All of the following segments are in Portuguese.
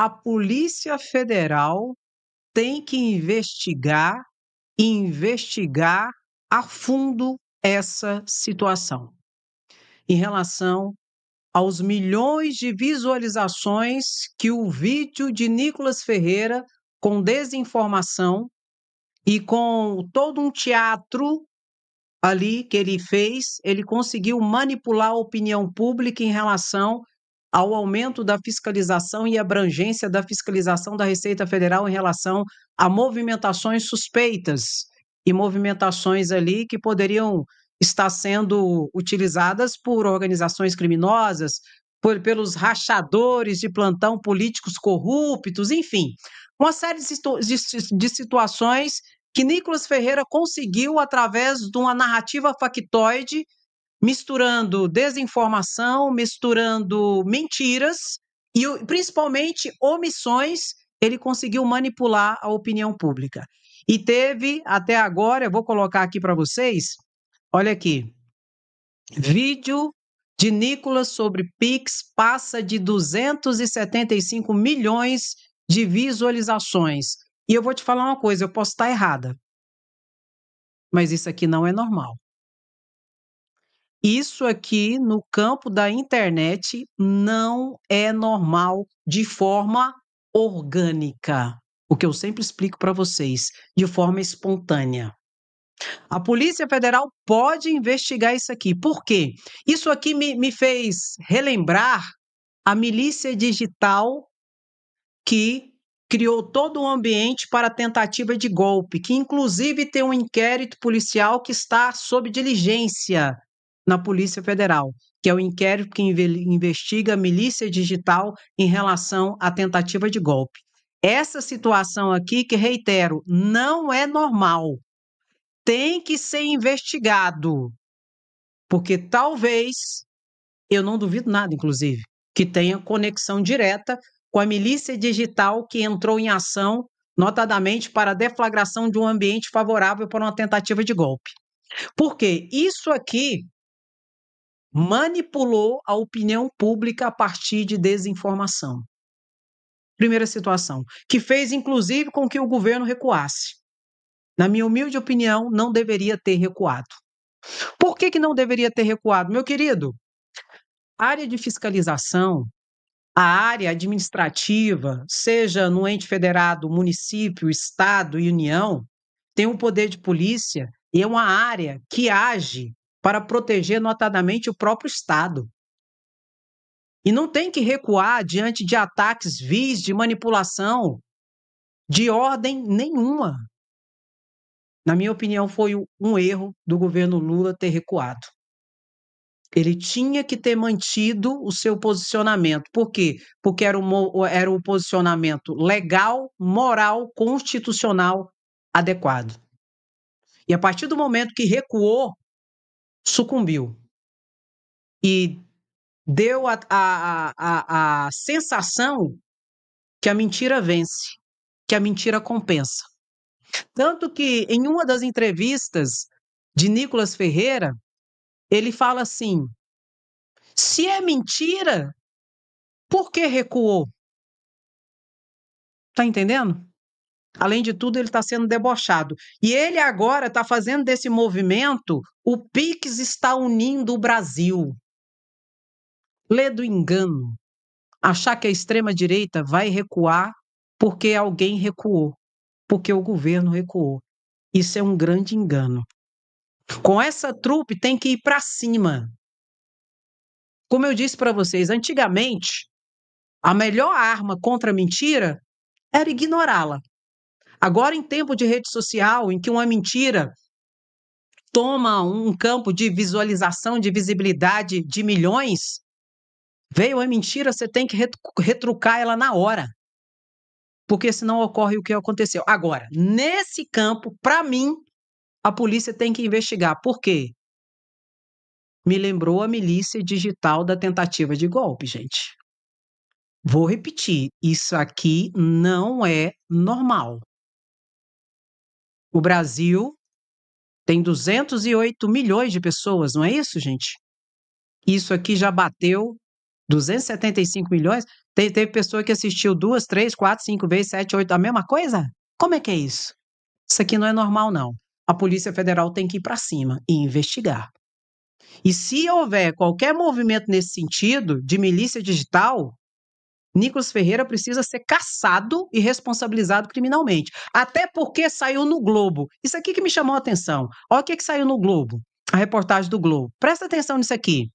A Polícia Federal tem que investigar e investigar a fundo essa situação em relação aos milhões de visualizações que o vídeo de Nicolas Ferreira, com desinformação e com todo um teatro ali que ele fez, ele conseguiu manipular a opinião pública em relação ao aumento da fiscalização e abrangência da fiscalização da Receita Federal em relação a movimentações suspeitas e movimentações ali que poderiam estar sendo utilizadas por organizações criminosas, pelos rachadores de plantão, políticos corruptos, enfim, uma série de situações que Nicolas Ferreira conseguiu através de uma narrativa factoide, misturando desinformação, misturando mentiras e principalmente omissões, ele conseguiu manipular a opinião pública. E teve, até agora, eu vou colocar aqui para vocês, olha aqui, vídeo de Nicolas sobre Pix passa de 275 milhões de visualizações. E eu vou te falar uma coisa, eu posso estar errada, mas isso aqui não é normal. Isso aqui, no campo da internet, não é normal de forma orgânica. O que eu sempre explico para vocês, de forma espontânea. A Polícia Federal pode investigar isso aqui. Por quê? Isso aqui me fez relembrar a milícia digital que criou todo um ambiente para a tentativa de golpe, que inclusive tem um inquérito policial que está sob diligência na Polícia Federal, que é o inquérito que investiga a milícia digital em relação à tentativa de golpe. Essa situação aqui, que reitero, não é normal, tem que ser investigado, porque talvez, eu não duvido nada, inclusive, que tenha conexão direta com a milícia digital que entrou em ação, notadamente para a deflagração de um ambiente favorável para uma tentativa de golpe. Porque isso aqui manipulou a opinião pública a partir de desinformação. Primeira situação, que fez inclusive com que o governo recuasse. Na minha humilde opinião, não deveria ter recuado. Por que não deveria ter recuado? Meu querido, a área de fiscalização, a área administrativa, seja no ente federado, município, estado e união, tem um poder de polícia e é uma área que age para proteger notadamente o próprio Estado. E não tem que recuar diante de ataques vis de manipulação de ordem nenhuma. Na minha opinião, foi um erro do governo Lula ter recuado. Ele tinha que ter mantido o seu posicionamento. Por quê? Porque era um posicionamento legal, moral, constitucional adequado. E a partir do momento que recuou, sucumbiu. E deu a sensação que a mentira vence, que a mentira compensa. Tanto que, em uma das entrevistas de Nicolas Ferreira, ele fala assim: se é mentira, por que recuou? Está entendendo? Além de tudo, ele está sendo debochado. E ele agora está fazendo desse movimento, o Pix está unindo o Brasil. Lê do engano. Achar que a extrema-direita vai recuar porque alguém recuou, porque o governo recuou. Isso é um grande engano. Com essa trupe tem que ir para cima. Como eu disse para vocês, antigamente, a melhor arma contra a mentira era ignorá-la. Agora, em tempo de rede social, em que uma mentira toma um campo de visualização, de visibilidade de milhões, veio a mentira, você tem que retrucar ela na hora, porque senão ocorre o que aconteceu. Agora, nesse campo, para mim, a polícia tem que investigar. Por quê? Me lembrou a milícia digital da tentativa de golpe, gente. Vou repetir, isso aqui não é normal. O Brasil tem 208 milhões de pessoas, não é isso, gente? Isso aqui já bateu 275 milhões? Teve pessoa que assistiu 2, 3, 4, 5 vezes, 7, 8, a mesma coisa? Como é que é isso? Isso aqui não é normal, não. A Polícia Federal tem que ir para cima e investigar. E se houver qualquer movimento nesse sentido, de milícia digital, Nicolas Ferreira precisa ser caçado e responsabilizado criminalmente. Até porque saiu no Globo. Isso aqui que me chamou a atenção. Olha o que saiu no Globo, a reportagem do Globo. Presta atenção nisso aqui.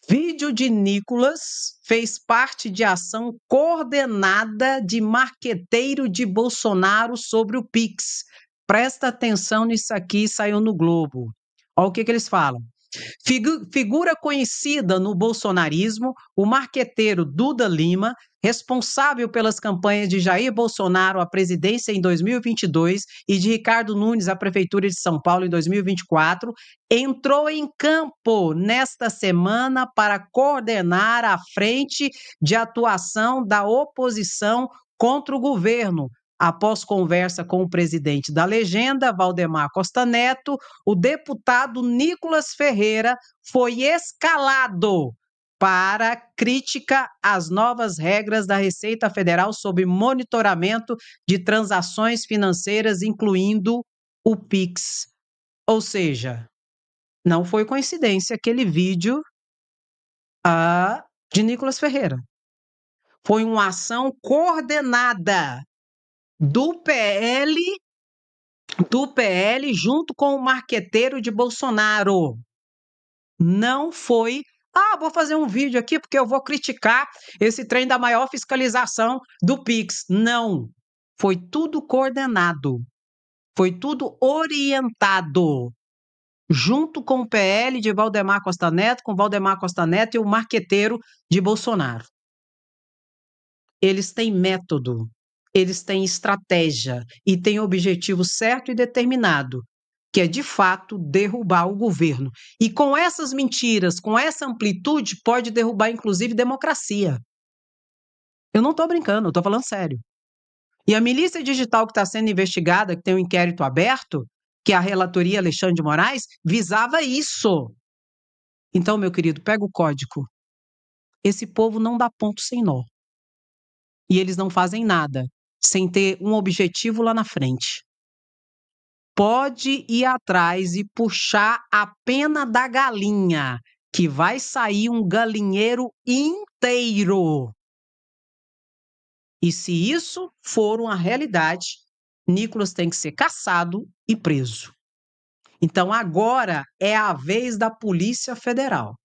Vídeo de Nicolas fez parte de ação coordenada de marqueteiro de Bolsonaro sobre o Pix. Presta atenção nisso aqui, saiu no Globo. Olha o que eles falam. Figura conhecida no bolsonarismo, o marqueteiro Duda Lima, responsável pelas campanhas de Jair Bolsonaro à presidência em 2022 e de Ricardo Nunes à prefeitura de São Paulo em 2024, entrou em campo nesta semana para coordenar a frente de atuação da oposição contra o governo. Após conversa com o presidente da legenda, Valdemar Costa Neto, o deputado Nicolas Ferreira foi escalado para crítica às novas regras da Receita Federal sobre monitoramento de transações financeiras, incluindo o Pix. Ou seja, não foi coincidência aquele vídeo de Nicolas Ferreira. Foi uma ação coordenada do PL junto com o marqueteiro de Bolsonaro. Não foi, vou fazer um vídeo aqui porque eu vou criticar esse trem da maior fiscalização do Pix. Não. Foi tudo coordenado. Foi tudo orientado. Junto com o PL de Valdemar Costa Neto, com Valdemar Costa Neto e o marqueteiro de Bolsonaro. Eles têm método. Eles têm estratégia e têm objetivo certo e determinado, que é, de fato, derrubar o governo. E com essas mentiras, com essa amplitude, pode derrubar, inclusive, democracia. Eu não estou brincando, eu estou falando sério. E a milícia digital que está sendo investigada, que tem um inquérito aberto, que é a relatoria Alexandre de Moraes, visava isso. Então, meu querido, pega o código. Esse povo não dá ponto sem nó. E eles não fazem nada sem ter um objetivo lá na frente. Pode ir atrás e puxar a pena da galinha, que vai sair um galinheiro inteiro. E se isso for uma realidade, Nicolas tem que ser caçado e preso. Então agora é a vez da Polícia Federal.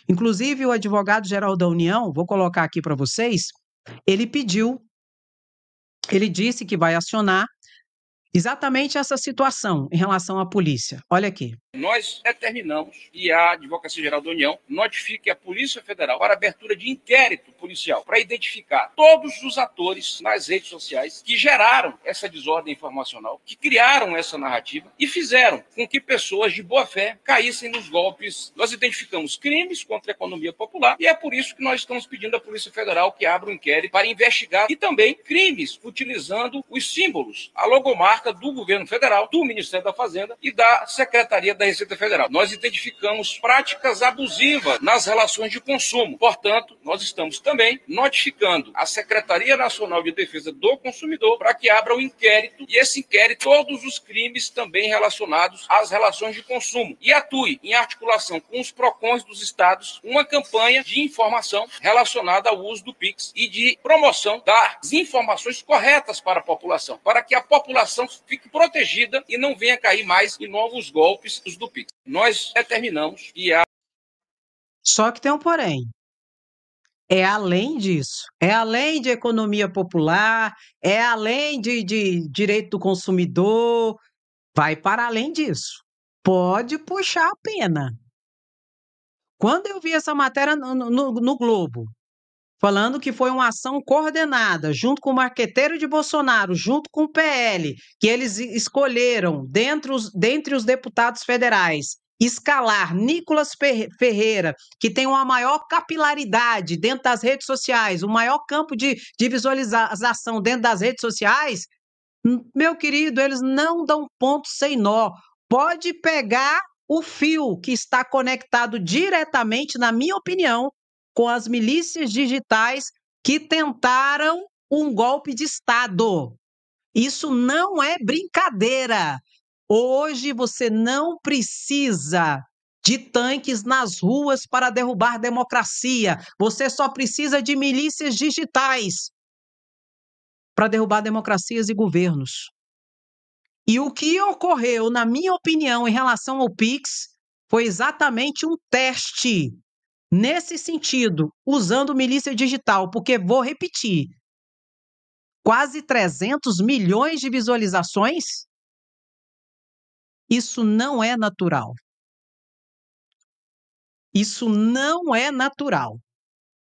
Inclusive o advogado-geral da União, vou colocar aqui para vocês, ele disse que vai acionar exatamente essa situação em relação à polícia. Olha aqui. Nós determinamos que a Advocacia Geral da União notifique a Polícia Federal para abertura de inquérito policial para identificar todos os atores nas redes sociais que geraram essa desordem informacional, que criaram essa narrativa e fizeram com que pessoas de boa fé caíssem nos golpes. Nós identificamos crimes contra a economia popular e é por isso que nós estamos pedindo à Polícia Federal que abra um inquérito para investigar e também crimes utilizando os símbolos, a logomarca do governo federal, do Ministério da Fazenda e da Secretaria da Receita Federal. Nós identificamos práticas abusivas nas relações de consumo. Portanto, nós estamos também notificando a Secretaria Nacional de Defesa do Consumidor para que abra um inquérito e esse inquérito todos os crimes também relacionados às relações de consumo e atue em articulação com os PROCONs dos estados uma campanha de informação relacionada ao uso do Pix e de promoção das informações corretas para a população, para que a população fique protegida e não venha cair mais em novos golpes do Pix. Nós determinamos que Só que tem um porém. É além disso. É além de economia popular, é além de direito do consumidor, vai para além disso. Pode puxar a pena. Quando eu vi essa matéria no Globo, falando que foi uma ação coordenada, junto com o marqueteiro de Bolsonaro, junto com o PL, que eles escolheram, dentre os deputados federais, escalar Nicolas Ferreira, que tem uma maior capilaridade dentro das redes sociais, o maior campo de visualização dentro das redes sociais, meu querido, eles não dão ponto sem nó. Pode pegar o fio que está conectado diretamente, na minha opinião, com as milícias digitais que tentaram um golpe de Estado. Isso não é brincadeira. Hoje você não precisa de tanques nas ruas para derrubar a democracia. Você só precisa de milícias digitais para derrubar democracias e governos. E o que ocorreu, na minha opinião, em relação ao Pix, foi exatamente um teste nesse sentido, usando milícia digital, porque, vou repetir, quase 300 milhões de visualizações, isso não é natural. Isso não é natural.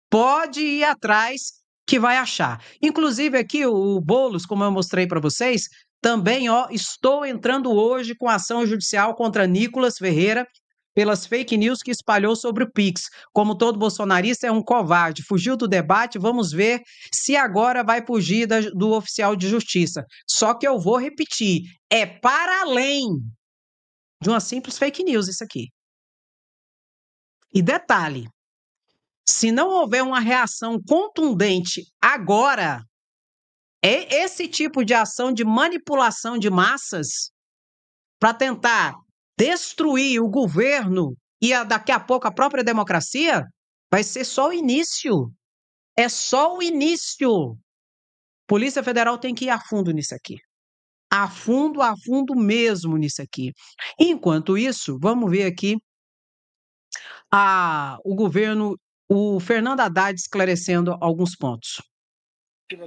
Pode ir atrás que vai achar. Inclusive aqui o Boulos, como eu mostrei para vocês, também estou entrando hoje com ação judicial contra Nicolas Ferreira pelas fake news que espalhou sobre o Pix. Como todo bolsonarista é um covarde, fugiu do debate, vamos ver se agora vai fugir do oficial de justiça. Só que eu vou repetir, é para além de uma simples fake news isso aqui. E detalhe, se não houver uma reação contundente agora, é esse tipo de ação de manipulação de massas para tentar destruir o governo e daqui a pouco a própria democracia, vai ser só o início. É só o início. Polícia Federal tem que ir a fundo nisso aqui. A fundo mesmo nisso aqui. Enquanto isso, vamos ver aqui o governo, o Fernando Haddad esclarecendo alguns pontos.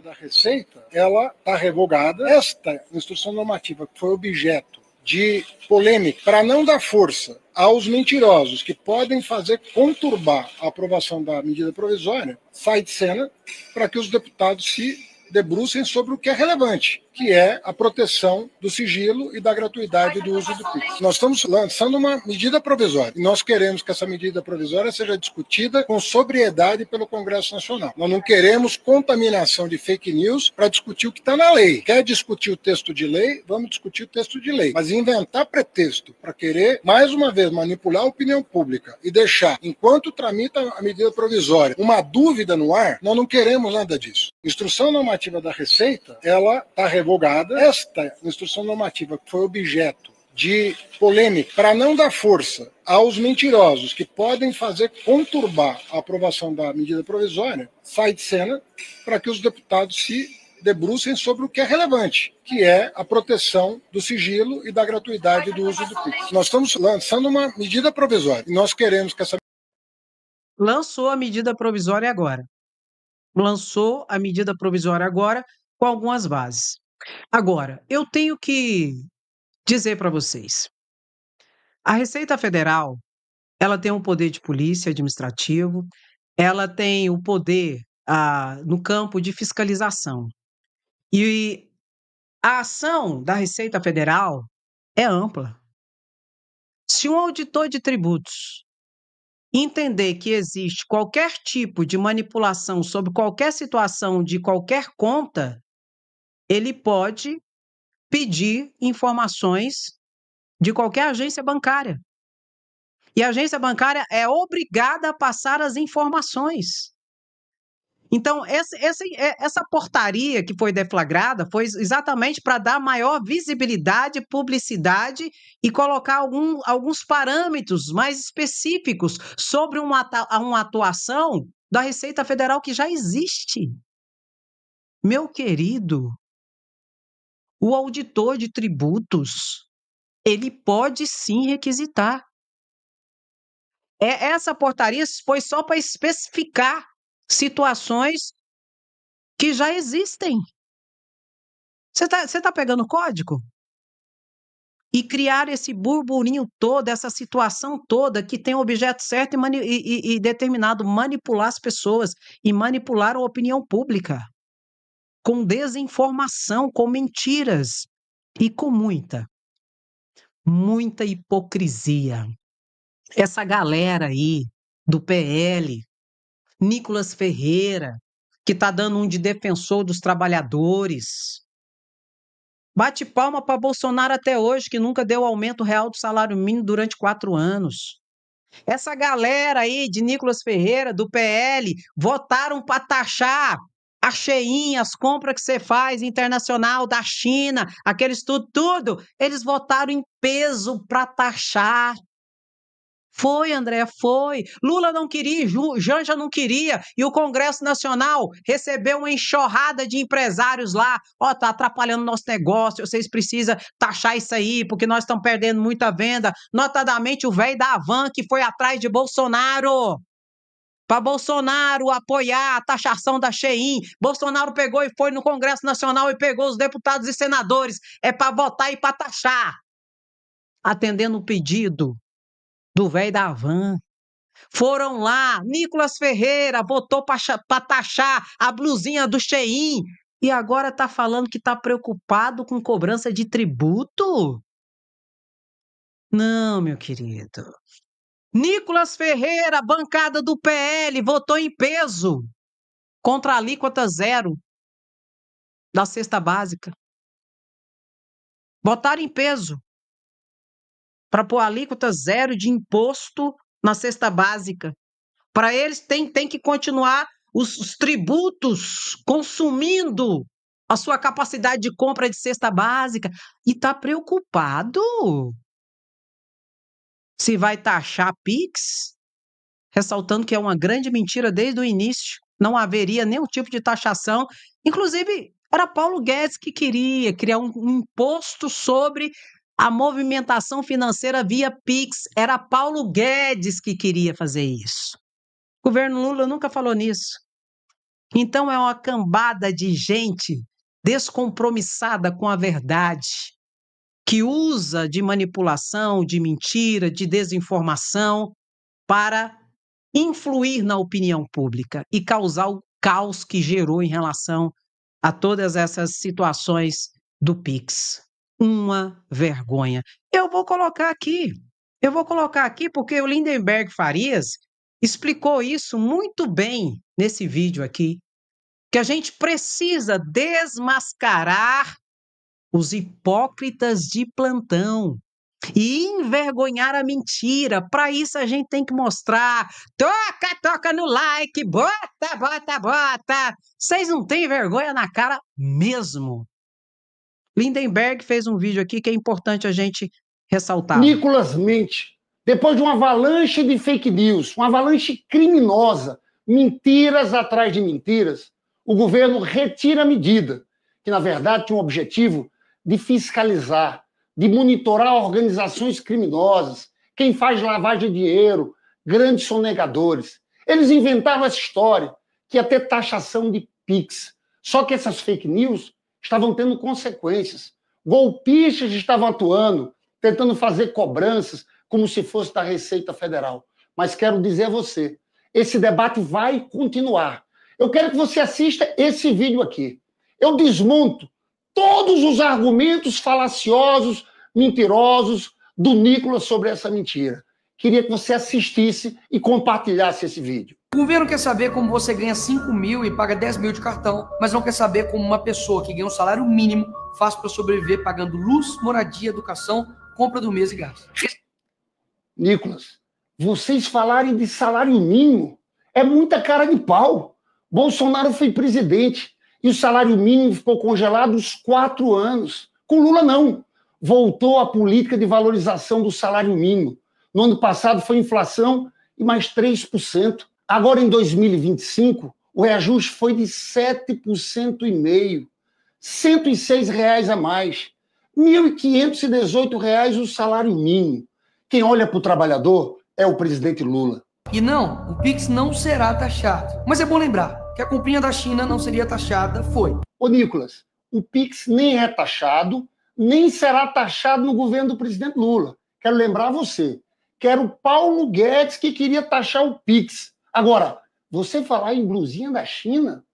Da Receita, ela está revogada. Esta instrução normativa que foi objeto de polêmica, para não dar força aos mentirosos que podem fazer conturbar a aprovação da medida provisória, sai de cena para que os deputados se debrucem sobre o que é relevante, que é a proteção do sigilo e da gratuidade do uso do Pix. Nós estamos lançando uma medida provisória e nós queremos que essa medida provisória seja discutida com sobriedade pelo Congresso Nacional. Nós não queremos contaminação de fake news para discutir o que está na lei. Quer discutir o texto de lei? Vamos discutir o texto de lei. Mas inventar pretexto para querer, mais uma vez, manipular a opinião pública e deixar, enquanto tramita a medida provisória, uma dúvida no ar, nós não queremos nada disso. Instrução normativa da Receita, ela está revogada. Esta instrução normativa que foi objeto de polêmica, para não dar força aos mentirosos que podem fazer conturbar a aprovação da medida provisória, sai de cena para que os deputados se debrucem sobre o que é relevante, que é a proteção do sigilo e da gratuidade do uso do Pix. Nós estamos lançando uma medida provisória e nós queremos que essa... Lançou a medida provisória agora. Lançou a medida provisória agora com algumas bases. Agora, eu tenho que dizer para vocês, a Receita Federal, ela tem um poder de polícia administrativo, ela tem o poder no campo de fiscalização. E a ação da Receita Federal é ampla. Se um auditor de tributos entender que existe qualquer tipo de manipulação sobre qualquer situação de qualquer conta, ele pode pedir informações de qualquer agência bancária. E a agência bancária é obrigada a passar as informações. Então, essa portaria que foi deflagrada foi exatamente para dar maior visibilidade, publicidade e colocar alguns parâmetros mais específicos sobre uma atuação da Receita Federal que já existe. Meu querido, o auditor de tributos, ele pode sim requisitar. Essa portaria foi só para especificar situações que já existem. Você tá pegando o código? E criar esse burburinho todo, essa situação toda que tem o objeto certo e determinado manipular as pessoas e manipular a opinião pública com desinformação, com mentiras e com muita hipocrisia. Essa galera aí do PL, Nicolas Ferreira, que está dando um de defensor dos trabalhadores. Bate palma para Bolsonaro até hoje, que nunca deu aumento real do salário mínimo durante 4 anos. Essa galera aí de Nicolas Ferreira, do PL, votaram para taxar a Shein, as compras que você faz internacional da China, aqueles tudo. Eles votaram em peso para taxar. Foi, André, foi. Lula não queria, Janja não queria, e o Congresso Nacional recebeu uma enxurrada de empresários lá. Ó, tá atrapalhando nosso negócio, vocês precisam taxar isso aí, porque nós estamos perdendo muita venda. Notadamente o velho da Havan, que foi atrás de Bolsonaro. Para Bolsonaro apoiar a taxação da Shein. Bolsonaro pegou e foi no Congresso Nacional e pegou os deputados e senadores. É para votar e para taxar. Atendendo o pedido do velho da Havan. Foram lá, Nicolas Ferreira votou para taxar a blusinha do Shein e agora está falando que está preocupado com cobrança de tributo? Não, meu querido. Nicolas Ferreira, bancada do PL, votou em peso contra a alíquota zero da cesta básica. Botaram em peso para pôr alíquota zero de imposto na cesta básica. Para eles tem que continuar os tributos consumindo a sua capacidade de compra de cesta básica. E está preocupado se vai taxar Pix, ressaltando que é uma grande mentira desde o início. Não haveria nenhum tipo de taxação. Inclusive, era Paulo Guedes que queria criar um imposto sobre a movimentação financeira via Pix. Era Paulo Guedes que queria fazer isso. O governo Lula nunca falou nisso. Então é uma cambada de gente descompromissada com a verdade, que usa de manipulação, de mentira, de desinformação para influir na opinião pública e causar o caos que gerou em relação a todas essas situações do Pix. Uma vergonha. Eu vou colocar aqui porque o Lindenberg Farias explicou isso muito bem nesse vídeo aqui, que a gente precisa desmascarar os hipócritas de plantão e envergonhar a mentira. Para isso a gente tem que mostrar, toca no like, bota. Vocês não têm vergonha na cara mesmo. Lindenberg fez um vídeo aqui que é importante a gente ressaltar. Nicolas mente. Depois de uma avalanche de fake news, uma avalanche criminosa, mentiras atrás de mentiras, o governo retira a medida, que na verdade tinha o objetivo de fiscalizar, de monitorar organizações criminosas, quem faz lavagem de dinheiro, grandes sonegadores. Eles inventaram essa história, que ia ter taxação de Pix. Só que essas fake news estavam tendo consequências. Golpistas estavam atuando, tentando fazer cobranças, como se fosse da Receita Federal. Mas quero dizer a você, esse debate vai continuar. Eu quero que você assista esse vídeo aqui. Eu desmonto todos os argumentos falaciosos, mentirosos do Nicolas sobre essa mentira. Queria que você assistisse e compartilhasse esse vídeo. O governo quer saber como você ganha 5 mil e paga 10 mil de cartão, mas não quer saber como uma pessoa que ganha um salário mínimo faz para sobreviver pagando luz, moradia, educação, compra do mês e gás. Nicolas, vocês falarem de salário mínimo é muita cara de pau. Bolsonaro foi presidente e o salário mínimo ficou congelado uns 4 anos. Com Lula, não. Voltou a política de valorização do salário mínimo. No ano passado foi inflação e mais 3%. Agora, em 2025, o reajuste foi de 7,5%. R$ 106 a mais. R$ 1.518 o salário mínimo. Quem olha para o trabalhador é o presidente Lula. E não, o Pix não será taxado. Mas é bom lembrar que a comprinha da China não seria taxada, foi. Ô, Nicolas, o Pix nem é taxado, nem será taxado no governo do presidente Lula. Quero lembrar você, que era o Paulo Guedes que queria taxar o Pix. Agora, você falar em blusinha da China,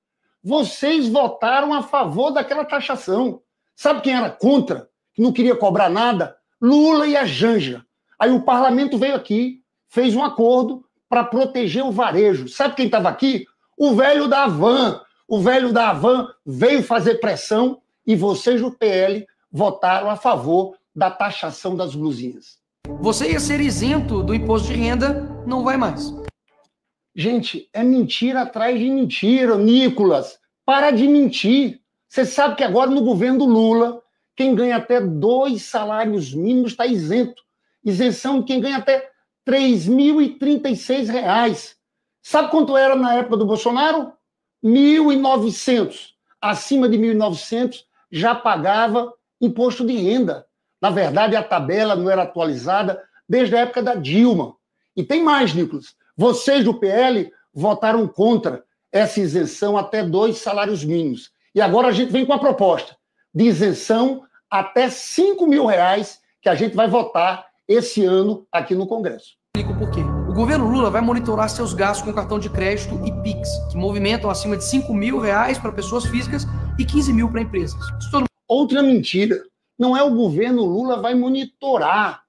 vocês votaram a favor daquela taxação. Sabe quem era contra, que não queria cobrar nada? Lula e a Janja. Aí o parlamento veio aqui, fez um acordo para proteger o varejo. Sabe quem estava aqui? O velho da Havan. O velho da Havan veio fazer pressão e vocês do PL votaram a favor da taxação das blusinhas. Você ia ser isento do imposto de renda não vai mais. Gente, é mentira atrás de mentira, Nicolas. Para de mentir. Você sabe que agora no governo do Lula, quem ganha até 2 salários mínimos está isento. Isenção de quem ganha até R$ 3.036. Sabe quanto era na época do Bolsonaro? 1.900. Acima de 1.900 já pagava imposto de renda. Na verdade, a tabela não era atualizada desde a época da Dilma. E tem mais, Nicolas. Vocês do PL votaram contra essa isenção até 2 salários mínimos. E agora a gente vem com a proposta de isenção até R$ 5.000 que a gente vai votar esse ano aqui no Congresso. Explico por quê. O governo Lula vai monitorar seus gastos com cartão de crédito e Pix, que movimentam acima de R$ 5.000 para pessoas físicas e 15 mil para empresas. Outra mentira. Não é o governo Lula vai monitorar.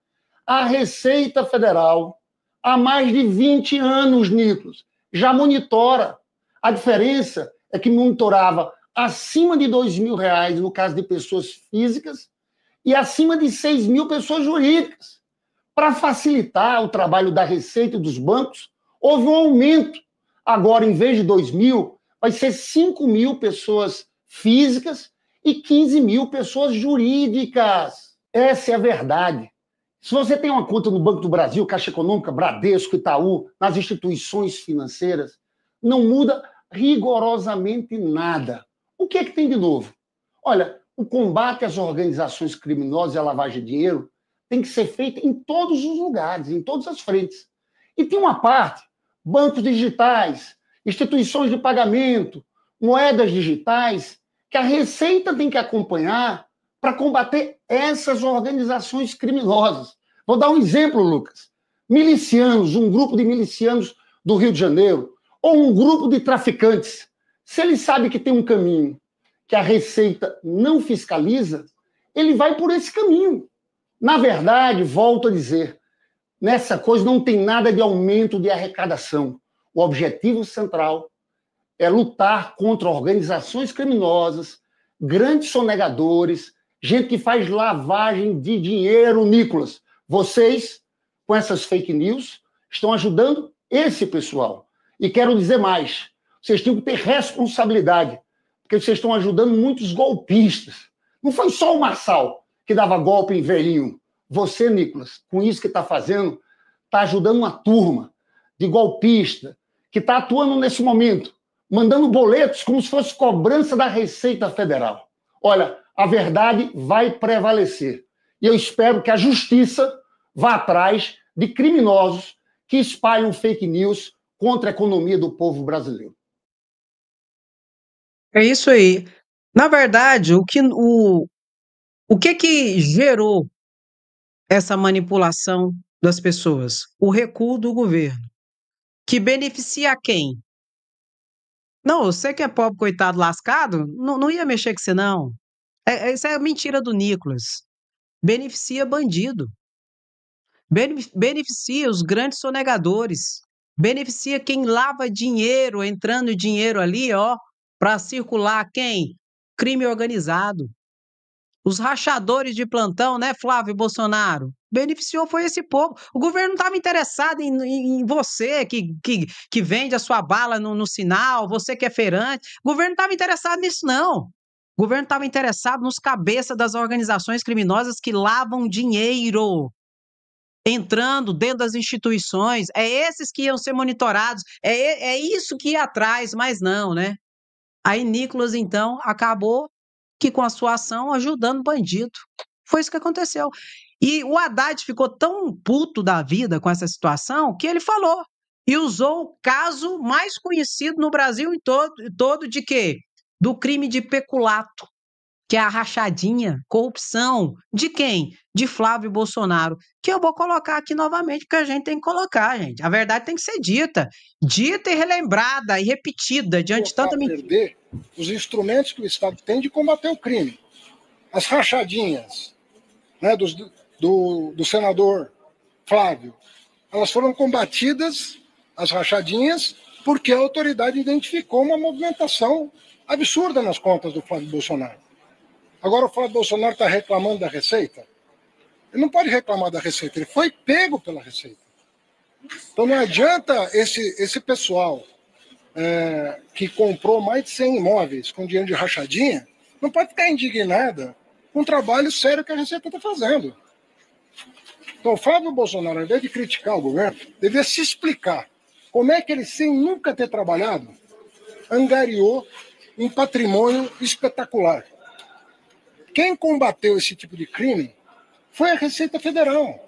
A Receita Federal, há mais de 20 anos, Nicolas, já monitora. A diferença é que monitorava acima de R$ 2.000 no caso de pessoas físicas e acima de 6.000 pessoas jurídicas. Para facilitar o trabalho da Receita e dos bancos, houve um aumento. Agora, em vez de 2.000, vai ser 5.000 pessoas físicas e 15.000 pessoas jurídicas. Essa é a verdade. Se você tem uma conta no Banco do Brasil, Caixa Econômica, Bradesco, Itaú, nas instituições financeiras, não muda rigorosamente nada. O que é que tem de novo? Olha, o combate às organizações criminosas e à lavagem de dinheiro tem que ser feito em todos os lugares, em todas as frentes. E tem uma parte, bancos digitais, instituições de pagamento, moedas digitais, que a Receita tem que acompanhar para combater essas organizações criminosas. Vou dar um exemplo, Lucas. Milicianos, um grupo de milicianos do Rio de Janeiro, ou um grupo de traficantes, se ele sabe que tem um caminho que a Receita não fiscaliza, ele vai por esse caminho. Na verdade, volto a dizer, nessa coisa não tem nada de aumento de arrecadação. O objetivo central é lutar contra organizações criminosas, grandes sonegadores, gente que faz lavagem de dinheiro, Nicolas. Vocês, com essas fake news, estão ajudando esse pessoal. E quero dizer mais, vocês têm que ter responsabilidade, porque vocês estão ajudando muitos golpistas. Não foi só o Marçal que dava golpe em velhinho. Você, Nicolas, com isso que está fazendo, está ajudando uma turma de golpista que está atuando nesse momento, mandando boletos como se fosse cobrança da Receita Federal. Olha, a verdade vai prevalecer. E eu espero que a justiça vá atrás de criminosos que espalham fake news contra a economia do povo brasileiro. É isso aí. Na verdade, o que gerou essa manipulação das pessoas? O recuo do governo, que beneficia quem? Não, você que é pobre, coitado, lascado, não ia mexer com você, não. Isso é mentira do Nicolas. Beneficia bandido. Beneficia os grandes sonegadores. Beneficia quem lava dinheiro, entrando dinheiro ali, ó, para circular quem? Crime organizado. Os rachadores de plantão, né, Flávio Bolsonaro? Beneficiou foi esse povo. O governo não estava interessado em você que vende a sua bala no sinal, você que é feirante. O governo não estava interessado nisso, não. O governo estava interessado nos cabeças das organizações criminosas que lavam dinheiro, entrando dentro das instituições. É esses que iam ser monitorados. É isso que ia atrás, mas não, né? Aí Nicolas, então, acabou que com a sua ação ajudando o bandido. Foi isso que aconteceu. E o Haddad ficou tão puto da vida com essa situação que ele falou e usou o caso mais conhecido no Brasil todo de quê? Do crime de peculato, que é a rachadinha, corrupção. De quem? De Flávio Bolsonaro. Que eu vou colocar aqui novamente, porque a gente tem que colocar, gente. A verdade tem que ser dita. Dita e relembrada e repetida diante de tanta mentira. Perder os instrumentos que o Estado tem de combater o crime. As rachadinhas, né, do senador Flávio, elas foram combatidas, as rachadinhas, porque a autoridade identificou uma movimentação absurda nas contas do Flávio Bolsonaro. Agora o Flávio Bolsonaro está reclamando da Receita. Ele não pode reclamar da Receita, ele foi pego pela Receita. Então não adianta esse pessoal que comprou mais de 100 imóveis com dinheiro de rachadinha, não pode ficar indignada com o trabalho sério que a Receita está fazendo. Então o Flávio Bolsonaro, ao invés de criticar o governo, devia se explicar como é que ele, sem nunca ter trabalhado, angariou um patrimônio espetacular. Quem combateu esse tipo de crime foi a Receita Federal,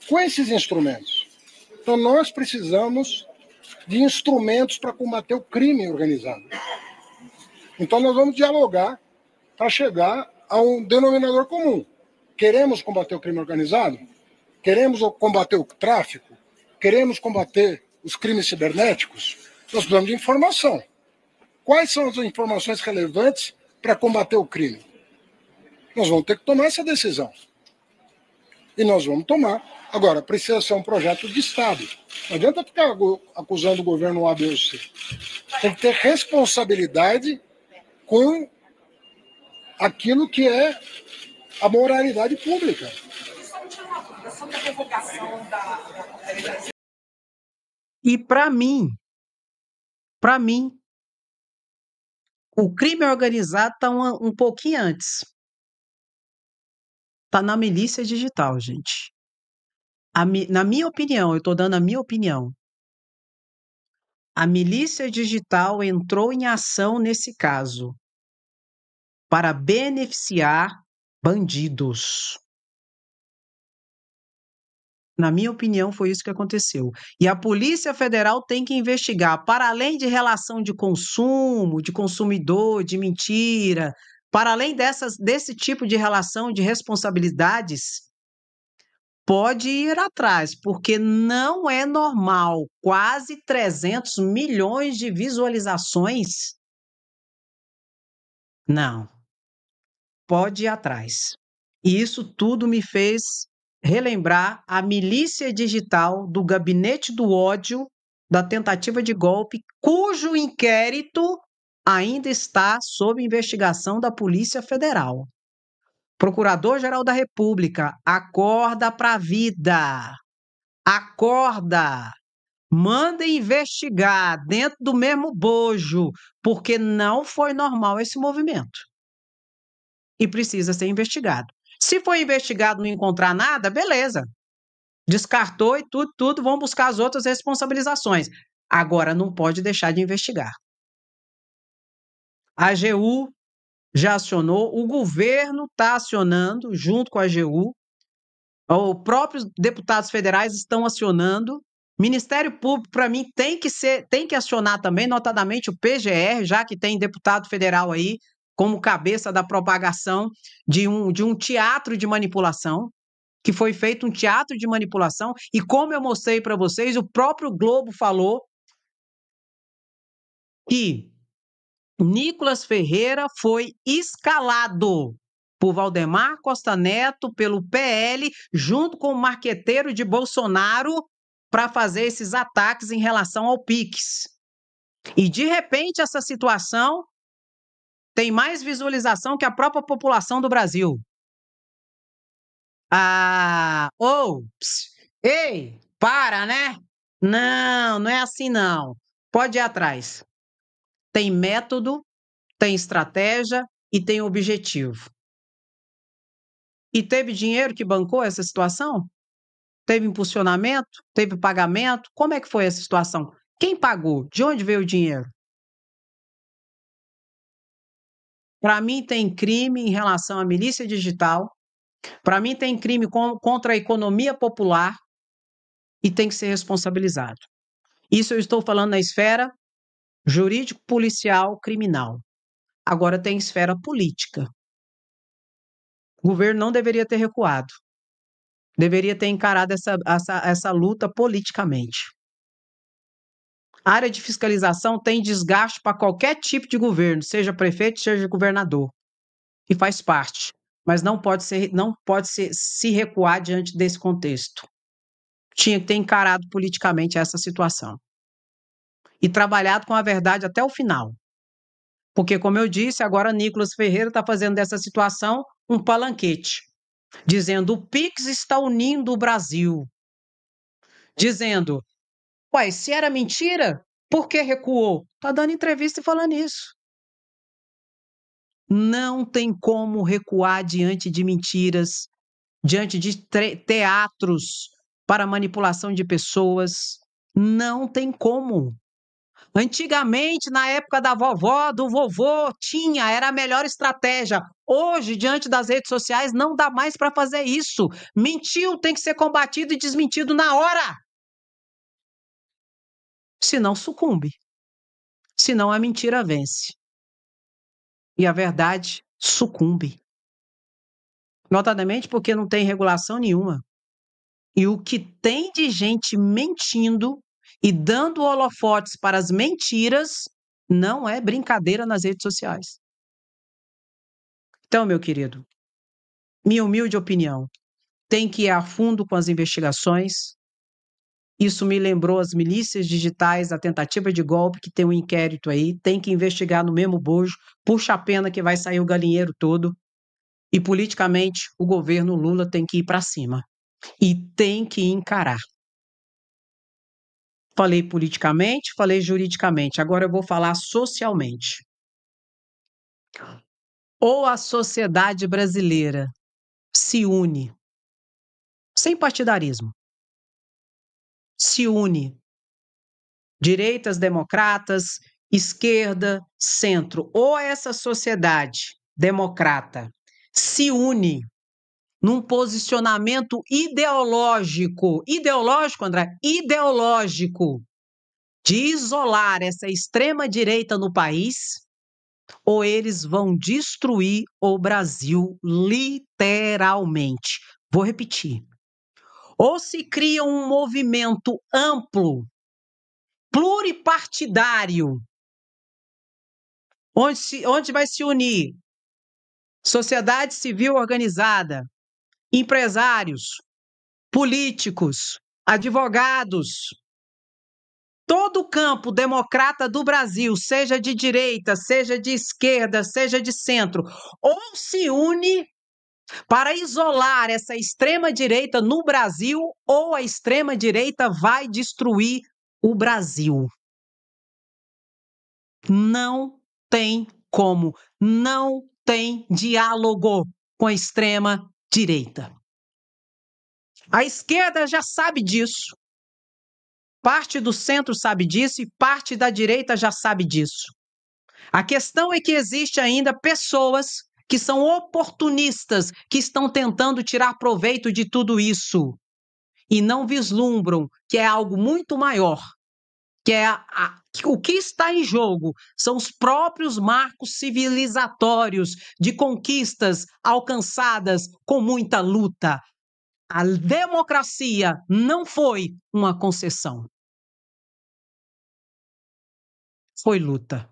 com esses instrumentos. Então nós precisamos de instrumentos para combater o crime organizado. Então nós vamos dialogar para chegar a um denominador comum. Queremos combater o crime organizado? Queremos combater o tráfico? Queremos combater os crimes cibernéticos? Nós precisamos de informação. Quais são as informações relevantes para combater o crime? Nós vamos ter que tomar essa decisão. E nós vamos tomar. Agora, precisa ser um projeto de Estado. Não adianta ficar acusando o governo A, B ou C. Tem que ter responsabilidade com aquilo que é a moralidade pública. E para mim, o crime organizado está um pouquinho antes. Está na milícia digital, gente. Na minha opinião, eu estou dando a minha opinião. A milícia digital entrou em ação nesse caso para beneficiar bandidos. Na minha opinião, foi isso que aconteceu. E a Polícia Federal tem que investigar, para além de relação de consumo, de consumidor, de mentira, para além desse tipo de relação de responsabilidades, pode ir atrás, porque não é normal. Quase 300 milhões de visualizações. Não. Pode ir atrás. E isso tudo me fez relembrar a milícia digital do gabinete do ódio, da tentativa de golpe, cujo inquérito ainda está sob investigação da Polícia Federal. Procurador-Geral da República, acorda para a vida. Acorda. Manda investigar dentro do mesmo bojo, porque não foi normal esse movimento. E precisa ser investigado. Se for investigado e não encontrar nada, beleza. Descartou e tudo, vão buscar as outras responsabilizações. Agora, não pode deixar de investigar. A AGU já acionou, o governo está acionando, junto com a AGU, os próprios deputados federais estão acionando. Ministério Público, para mim, tem que acionar também, notadamente o PGR, já que tem deputado federal aí, como cabeça da propagação de um teatro de manipulação, que foi feito um teatro de manipulação, e como eu mostrei para vocês, o próprio Globo falou que Nicolas Ferreira foi escalado por Valdemar Costa Neto, pelo PL, junto com o marqueteiro de Bolsonaro, para fazer esses ataques em relação ao Pix. E, de repente, essa situação tem mais visualização que a própria população do Brasil. Ei, para, né? Não é assim não. Pode ir atrás. Tem método, tem estratégia e tem objetivo. E teve dinheiro que bancou essa situação? Teve impulsionamento? Teve pagamento? Como é que foi essa situação? Quem pagou? De onde veio o dinheiro? Para mim, tem crime em relação à milícia digital. Para mim, tem crime contra a economia popular e tem que ser responsabilizado. Isso eu estou falando na esfera jurídico, policial, criminal. Agora tem esfera política. O governo não deveria ter recuado. Deveria ter encarado essa luta politicamente. A área de fiscalização tem desgaste para qualquer tipo de governo, seja prefeito, seja governador. E faz parte. Mas não pode se recuar diante desse contexto. Tinha que ter encarado politicamente essa situação. E trabalhado com a verdade até o final. Porque, como eu disse, agora Nicolas Ferreira está fazendo dessa situação um palanquete, dizendo o Pix está unindo o Brasil, dizendo: uai, se era mentira, por que recuou? Está dando entrevista e falando isso. Não tem como recuar diante de mentiras, diante de teatros para manipulação de pessoas. Não tem como. Antigamente, na época da vovó, do vovô, era a melhor estratégia. Hoje, diante das redes sociais, não dá mais para fazer isso. Mentiu, tem que ser combatido e desmentido na hora. Senão sucumbe. Senão a mentira vence. E a verdade sucumbe. Notadamente porque não tem regulação nenhuma. E o que tem de gente mentindo e dando holofotes para as mentiras não é brincadeira nas redes sociais. Então, meu querido, minha humilde opinião, tem que ir a fundo com as investigações. Isso me lembrou as milícias digitais, a tentativa de golpe, que tem um inquérito aí, tem que investigar no mesmo bojo, puxa a pena que vai sair o galinheiro todo. E politicamente, o governo Lula tem que ir para cima. E tem que encarar. Falei politicamente, falei juridicamente, agora eu vou falar socialmente. Ou a sociedade brasileira se une, sem partidarismo, se une, direitas, democratas, esquerda, centro, ou essa sociedade democrata se une num posicionamento ideológico, André, ideológico, de isolar essa extrema-direita no país, ou eles vão destruir o Brasil literalmente. Vou repetir. Ou se cria um movimento amplo, pluripartidário, onde vai se unir sociedade civil organizada, empresários, políticos, advogados, todo o campo democrata do Brasil, seja de direita, seja de esquerda, seja de centro, ou se une para isolar essa extrema-direita no Brasil, ou a extrema-direita vai destruir o Brasil. Não tem como, não tem diálogo com a extrema-direita. A esquerda já sabe disso. Parte do centro sabe disso e parte da direita já sabe disso. A questão é que existe ainda pessoas que são oportunistas, que estão tentando tirar proveito de tudo isso e não vislumbram que é algo muito maior, que é o que está em jogo são os próprios marcos civilizatórios de conquistas alcançadas com muita luta. A democracia não foi uma concessão. Foi luta.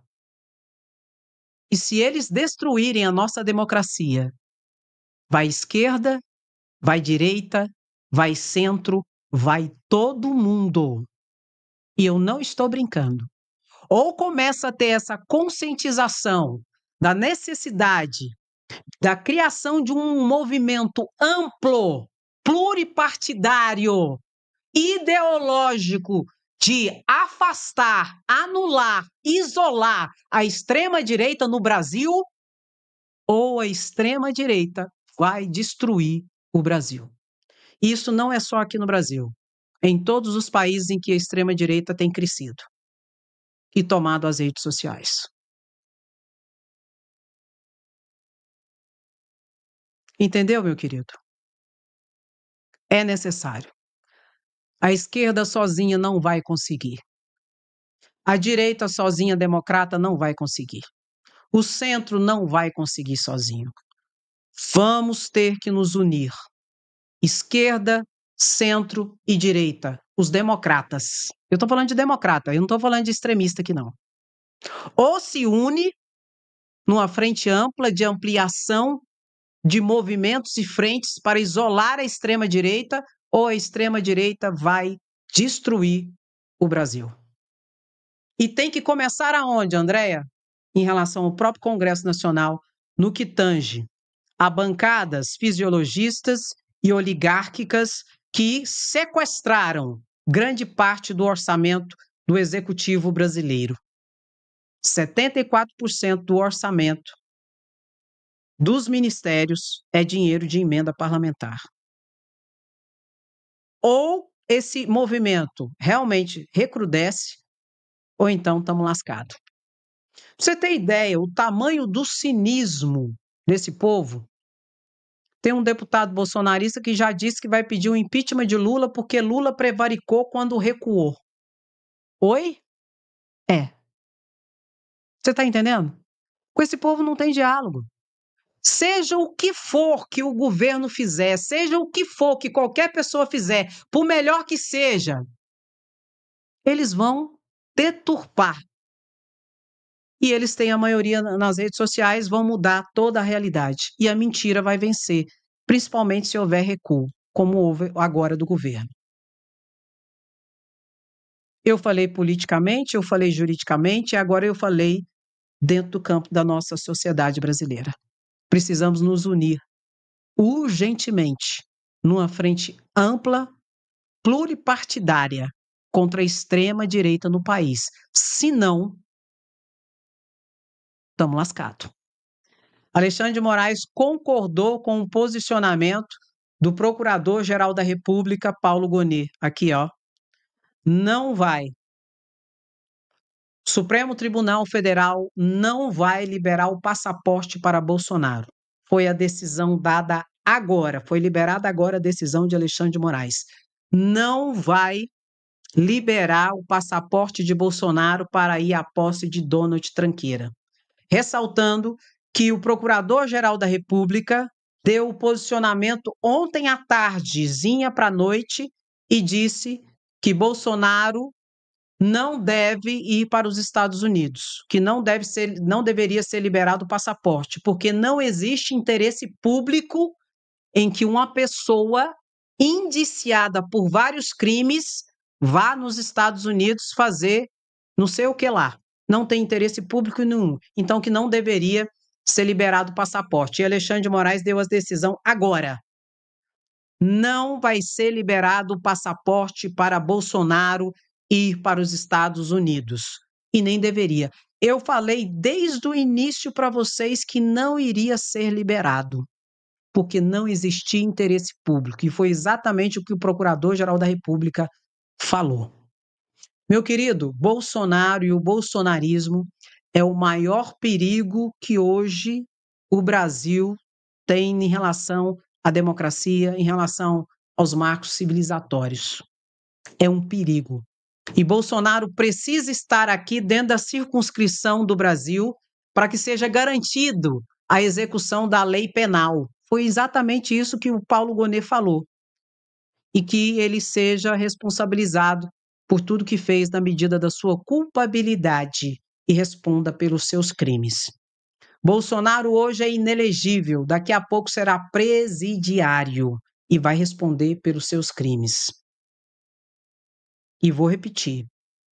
E se eles destruírem a nossa democracia, vai esquerda, vai direita, vai centro, vai todo mundo. E eu não estou brincando. Ou começa a ter essa conscientização da necessidade da criação de um movimento amplo, pluripartidário, ideológico, de afastar, anular, isolar a extrema-direita no Brasil, ou a extrema-direita vai destruir o Brasil. Isso não é só aqui no Brasil, é em todos os países em que a extrema-direita tem crescido e tomado as redes sociais. Entendeu, meu querido? É necessário. A esquerda sozinha não vai conseguir. A direita sozinha, democrata, não vai conseguir. O centro não vai conseguir sozinho. Vamos ter que nos unir. Esquerda, centro e direita. Os democratas. Eu estou falando de democrata, eu não estou falando de extremista aqui, não. Ou se une numa frente ampla de ampliação de movimentos e frentes para isolar a extrema-direita, ou a extrema-direita vai destruir o Brasil. E tem que começar aonde, Andréia? Em relação ao próprio Congresso Nacional, no que tange a bancadas fisiologistas e oligárquicas que sequestraram grande parte do orçamento do executivo brasileiro. 74% do orçamento dos ministérios é dinheiro de emenda parlamentar. Ou esse movimento realmente recrudesce, ou então estamos lascados. Pra você ter ideia, o tamanho do cinismo desse povo, tem um deputado bolsonarista que já disse que vai pedir o impeachment de Lula porque Lula prevaricou quando recuou. Oi? É. Você está entendendo? Com esse povo não tem diálogo. Seja o que for que o governo fizer, seja o que for que qualquer pessoa fizer, por melhor que seja, eles vão deturpar. E eles têm a maioria nas redes sociais, vão mudar toda a realidade. E a mentira vai vencer, principalmente se houver recuo, como houve agora do governo. Eu falei politicamente, eu falei juridicamente, e agora eu falei dentro do campo da nossa sociedade brasileira. Precisamos nos unir urgentemente numa frente ampla, pluripartidária, contra a extrema-direita no país. Senão, estamos lascados. Alexandre de Moraes concordou com o posicionamento do Procurador-Geral da República, Paulo Gonet. Aqui, ó. Não vai. O Supremo Tribunal Federal não vai liberar o passaporte para Bolsonaro. Foi a decisão dada agora, foi liberada agora a decisão de Alexandre de Moraes. Não vai liberar o passaporte de Bolsonaro para ir à posse de Donald Tranqueira. Ressaltando que o Procurador-Geral da República deu o posicionamento ontem à tardezinha para a noite e disse que Bolsonaro não deve ir para os Estados Unidos, que não deveria ser liberado o passaporte, porque não existe interesse público em que uma pessoa indiciada por vários crimes vá nos Estados Unidos fazer não sei o que lá. Não tem interesse público nenhum. Então, que não deveria ser liberado o passaporte. E Alexandre de Moraes deu a decisão agora. Não vai ser liberado o passaporte para Bolsonaro ir para os Estados Unidos. E nem deveria. Eu falei desde o início para vocês que não iria ser liberado, porque não existia interesse público. E foi exatamente o que o Procurador-Geral da República falou. Meu querido, Bolsonaro e o bolsonarismo é o maior perigo que hoje o Brasil tem em relação à democracia, em relação aos marcos civilizatórios. É um perigo. E Bolsonaro precisa estar aqui dentro da circunscrição do Brasil para que seja garantido a execução da lei penal. Foi exatamente isso que o Paulo Gonet falou. E que ele seja responsabilizado por tudo que fez na medida da sua culpabilidade e responda pelos seus crimes. Bolsonaro hoje é inelegível, daqui a pouco será presidiário e vai responder pelos seus crimes. E vou repetir,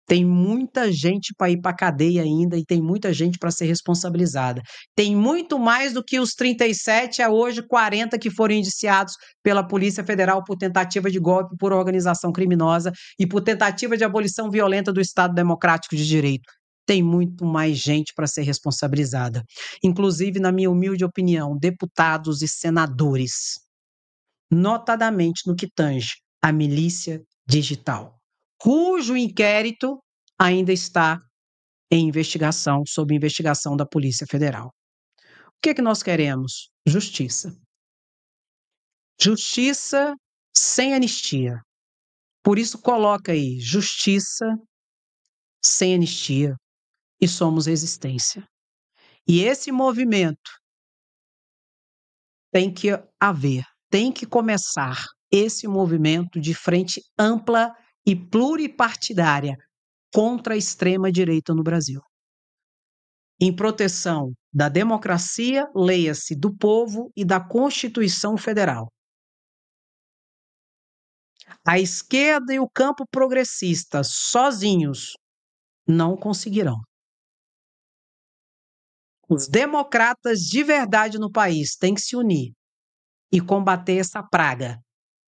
tem muita gente para ir para a cadeia ainda e tem muita gente para ser responsabilizada. Tem muito mais do que os 37 a hoje 40 que foram indiciados pela Polícia Federal por tentativa de golpe, por organização criminosa e por tentativa de abolição violenta do Estado Democrático de Direito. Tem muito mais gente para ser responsabilizada. Inclusive, na minha humilde opinião, deputados e senadores, notadamente no que tange a milícia digital, cujo inquérito ainda está em investigação, sob investigação da Polícia Federal. O que é que nós queremos? Justiça. Justiça sem anistia. Por isso coloca aí, justiça sem anistia e somos resistência. E esse movimento tem que haver, tem que começar esse movimento de frente ampla e pluripartidária contra a extrema-direita no Brasil. Em proteção da democracia, leia-se, do povo e da Constituição Federal. A esquerda e o campo progressista, sozinhos, não conseguirão. Os democratas de verdade no país têm que se unir e combater essa praga,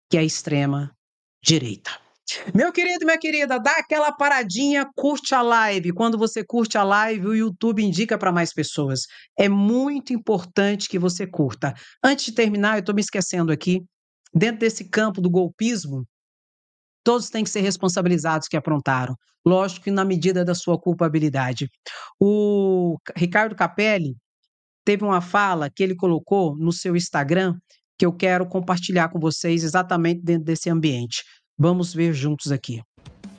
que é a extrema-direita. Meu querido, minha querida, dá aquela paradinha, curte a live. Quando você curte a live, o YouTube indica para mais pessoas. É muito importante que você curta. Antes de terminar, eu estou me esquecendo aqui, dentro desse campo do golpismo, todos têm que ser responsabilizados que aprontaram. Lógico que na medida da sua culpabilidade. O Ricardo Capelli teve uma fala que ele colocou no seu Instagram que eu quero compartilhar com vocês exatamente dentro desse ambiente. Vamos ver juntos aqui.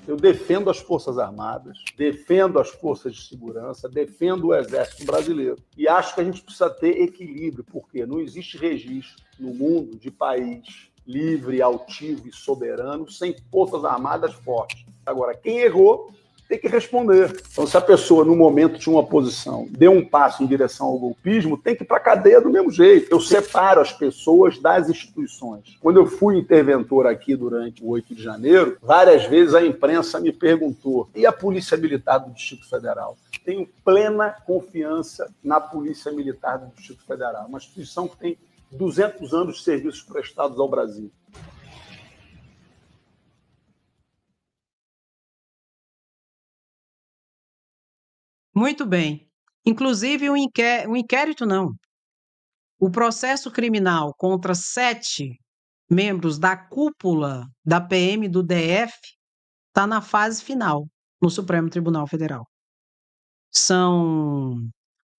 Eu defendo as Forças Armadas, defendo as forças de segurança, defendo o Exército Brasileiro. E acho que a gente precisa ter equilíbrio, porque não existe registro no mundo de país livre, altivo e soberano sem Forças Armadas fortes. Agora, quem errou tem que responder. Então, se a pessoa, no momento de uma posição, deu um passo em direção ao golpismo, tem que ir para a cadeia do mesmo jeito. Eu separo as pessoas das instituições. Quando eu fui interventor aqui durante o 8 de janeiro, várias vezes a imprensa me perguntou: e a Polícia Militar do Distrito Federal? Tenho plena confiança na Polícia Militar do Distrito Federal, uma instituição que tem 200 anos de serviços prestados ao Brasil. Muito bem. Inclusive, um inquérito não. O processo criminal contra 7 membros da cúpula da PM do DF está na fase final no Supremo Tribunal Federal. São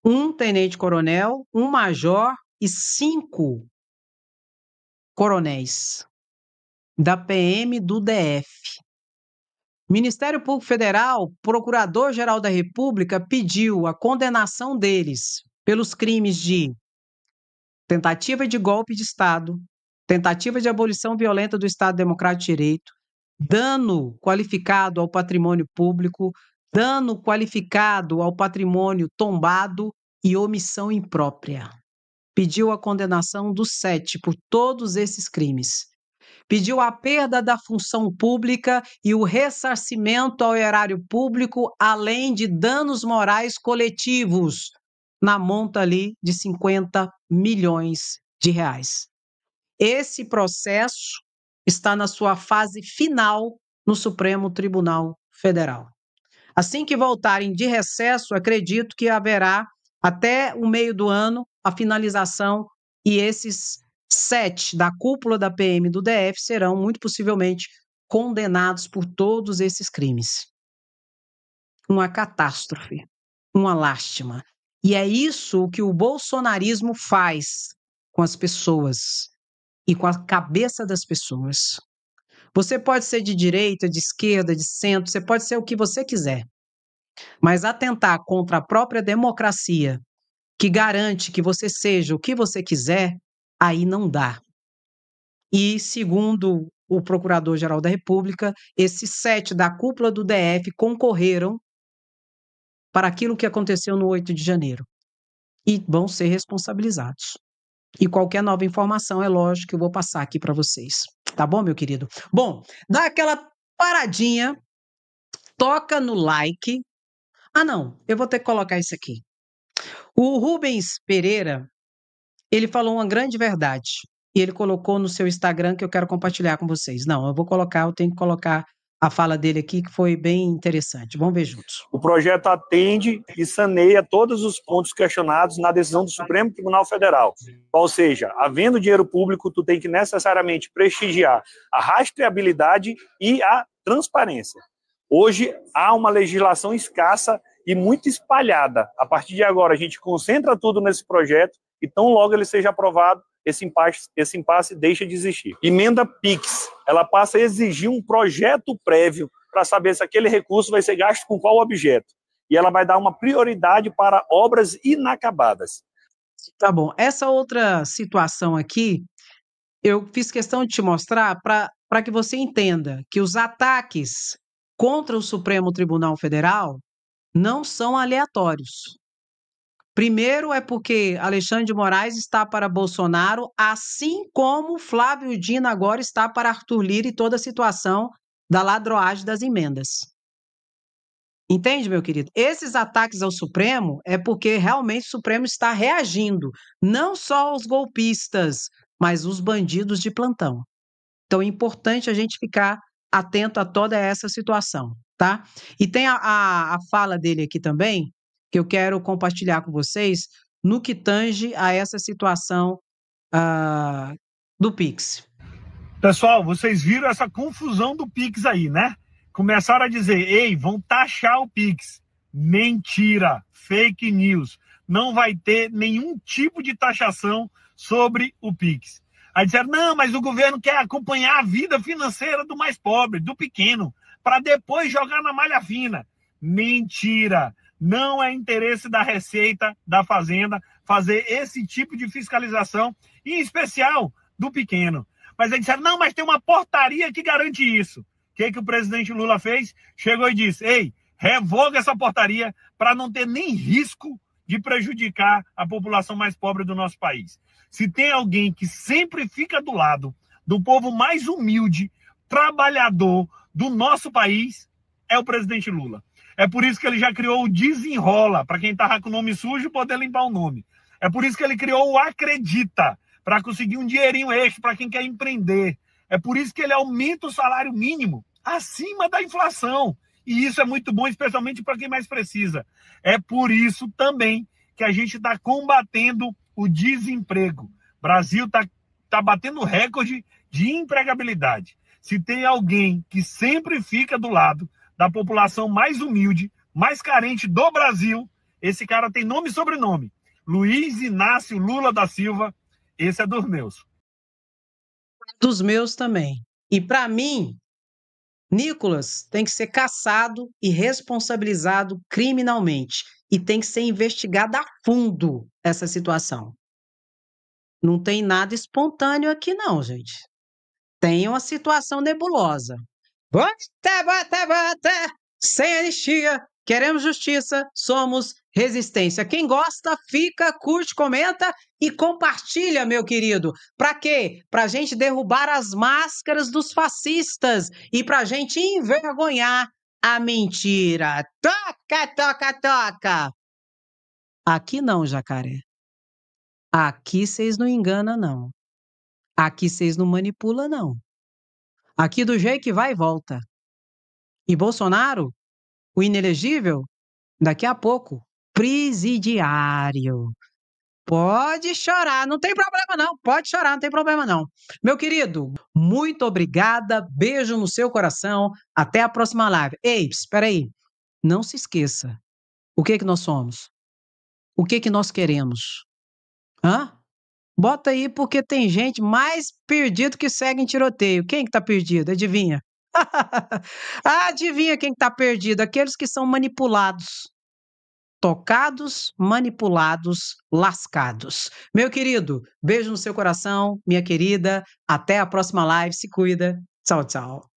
1 tenente-coronel, 1 major e 5 coronéis da PM do DF. Ministério Público Federal, Procurador-Geral da República pediu a condenação deles pelos crimes de tentativa de golpe de Estado, tentativa de abolição violenta do Estado Democrático de Direito, dano qualificado ao patrimônio público, dano qualificado ao patrimônio tombado e omissão imprópria. Pediu a condenação dos 7 por todos esses crimes. Pediu a perda da função pública e o ressarcimento ao erário público, além de danos morais coletivos, na monta ali de 50 milhões de reais. Esse processo está na sua fase final no Supremo Tribunal Federal. Assim que voltarem de recesso, acredito que haverá, até o meio do ano, a finalização e esses 7 da cúpula da PM do DF serão, muito possivelmente, condenados por todos esses crimes. Uma catástrofe, uma lástima. E é isso que o bolsonarismo faz com as pessoas e com a cabeça das pessoas. Você pode ser de direita, de esquerda, de centro, você pode ser o que você quiser. Mas atentar contra a própria democracia, que garante que você seja o que você quiser, aí não dá. E, segundo o Procurador-Geral da República, esses 7 da cúpula do DF concorreram para aquilo que aconteceu no 8 de janeiro e vão ser responsabilizados. E qualquer nova informação, é lógico que eu vou passar aqui para vocês. Tá bom, meu querido? Bom, dá aquela paradinha, toca no like. Ah, não, eu vou ter que colocar isso aqui. O Rubens Pereira, ele falou uma grande verdade. E ele colocou no seu Instagram que eu quero compartilhar com vocês. Não, eu tenho que colocar a fala dele aqui, que foi bem interessante. Vamos ver juntos. O projeto atende e saneia todos os pontos questionados na decisão do Supremo Tribunal Federal. Ou seja, havendo dinheiro público, tu tem que necessariamente prestigiar a rastreabilidade e a transparência. Hoje, há uma legislação escassa e muito espalhada. A partir de agora, a gente concentra tudo nesse projeto e tão logo ele seja aprovado, esse impasse deixa de existir. Emenda PIX, ela passa a exigir um projeto prévio para saber se aquele recurso vai ser gasto com qual objeto. E ela vai dar uma prioridade para obras inacabadas. Tá bom. Essa outra situação aqui, eu fiz questão de te mostrar para que você entenda que os ataques contra o Supremo Tribunal Federal não são aleatórios. Primeiro é porque Alexandre de Moraes está para Bolsonaro, assim como Flávio Dino agora está para Arthur Lira e toda a situação da ladroagem das emendas. Entende, meu querido? Esses ataques ao Supremo é porque realmente o Supremo está reagindo, não só aos golpistas, mas os bandidos de plantão. Então é importante a gente ficar atento a toda essa situação, tá? E tem a fala dele aqui também, que eu quero compartilhar com vocês, no que tange a essa situação do Pix. Pessoal, vocês viram essa confusão do Pix aí, né? Começaram a dizer, ei, vão taxar o Pix. Mentira, fake news. Não vai ter nenhum tipo de taxação sobre o Pix. Aí disseram, não, mas o governo quer acompanhar a vida financeira do mais pobre, do pequeno, para depois jogar na malha fina. Mentira. Não é interesse da Receita, da Fazenda, fazer esse tipo de fiscalização, em especial do pequeno. Mas eles disseram, não, mas tem uma portaria que garante isso. O que o presidente Lula fez? Chegou e disse, ei, revoga essa portaria para não ter nem risco de prejudicar a população mais pobre do nosso país. Se tem alguém que sempre fica do lado do povo mais humilde, trabalhador do nosso país, é o presidente Lula. É por isso que ele já criou o Desenrola, para quem estava com o nome sujo poder limpar o nome. É por isso que ele criou o Acredita, para conseguir um dinheirinho extra para quem quer empreender. É por isso que ele aumenta o salário mínimo acima da inflação. E isso é muito bom, especialmente para quem mais precisa. É por isso também que a gente está combatendo o desemprego. O Brasil tá batendo recorde de empregabilidade. Se tem alguém que sempre fica do lado da população mais humilde, mais carente do Brasil, esse cara tem nome e sobrenome. Luiz Inácio Lula da Silva, esse é dos meus. Dos meus também. E para mim, Nicolas tem que ser caçado e responsabilizado criminalmente. E tem que ser investigada a fundo essa situação. Não tem nada espontâneo aqui não, gente. Tem uma situação nebulosa. Bota! Sem anistia, queremos justiça, somos resistência. Quem gosta, fica, curte, comenta e compartilha, meu querido. Para quê? Para a gente derrubar as máscaras dos fascistas e para a gente envergonhar a mentira. Toca, toca, toca! Aqui não, Jacaré. Aqui vocês não enganam, não. Aqui vocês não manipulam, não. Aqui do jeito que vai e volta. E Bolsonaro, o inelegível, daqui a pouco, presidiário. Pode chorar, não tem problema não. Pode chorar, não tem problema não. Meu querido, muito obrigada. Beijo no seu coração. Até a próxima live. Ei, espera aí. Não se esqueça. O que nós somos? O que nós queremos? Hã? Bota aí porque tem gente mais perdido que segue em tiroteio. Quem que tá perdido? Adivinha? Adivinha quem que tá perdido? Aqueles que são manipulados. Tocados, manipulados, lascados. Meu querido, beijo no seu coração, minha querida. Até a próxima live. Se cuida. Tchau, tchau.